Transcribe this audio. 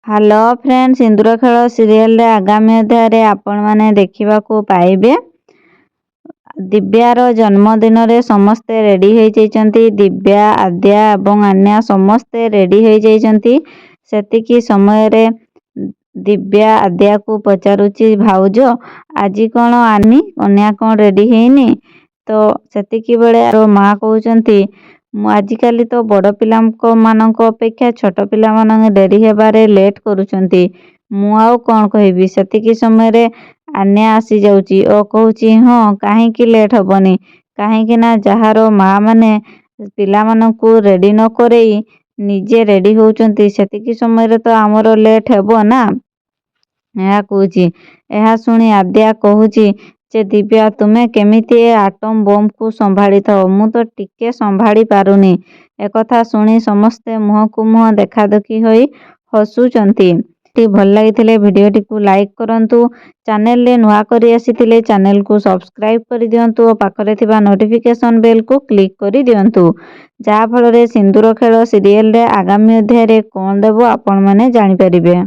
Hello friends, सिंदूर खेल serial आगामी अध्याय आपण मैंने देखा पाइबे। दिव्यार जन्मदिन रे समस्ते रेडी हो जाइछंती। दिव्या, आद्या एवं अन्या समस्ते रेडी हो जाइछंती। सेतिकी समय रे दिव्या आद्या को पचारुची, भाउज आज कौन आनी अन्या कौन रेडी हैनी। तो सेतिकी बेले माँ कहउचंती आजिकाली तो बड़ पिला मानक अपेक्षा छोट पिला मान डेरी हेबारे लेट करुचंती। मु आउ कौन कहबी। सेतिकी समय रे आन्या आसी जाउची ओ कहउची हाँ काहेकि लेट हबनी, काहेकि ना जहार माँ माने पिला मानकू रेडी न करई निजे रेडी होउचंती सेतिकी समय रे तो आमर लेट हेबो ना। यह कहूची। यह शुणी आद्या कहूची जे दिव्या तुमे केमिति ए आटम बम को संभाड़ी थाओ, मु तो टिके संभाड़ी पारुनी। एकथा शुणी समस्ते मुह को मुह देखा देखी होई हसुचंती। भल लागिथिले भिडियोटी को लाइक करंतु, चैनल रे नुआ करी आसीथिले चैनल को सब्सक्राइब करि दियंतु और पाखरे थिबा नोटिफिकेशन बेल को क्लिक करि दियंतु, जा फल रे सिंदूर खेल सीरियल रे आगामी अध्याय रे कोन देबो आपण माने जानि परिबे।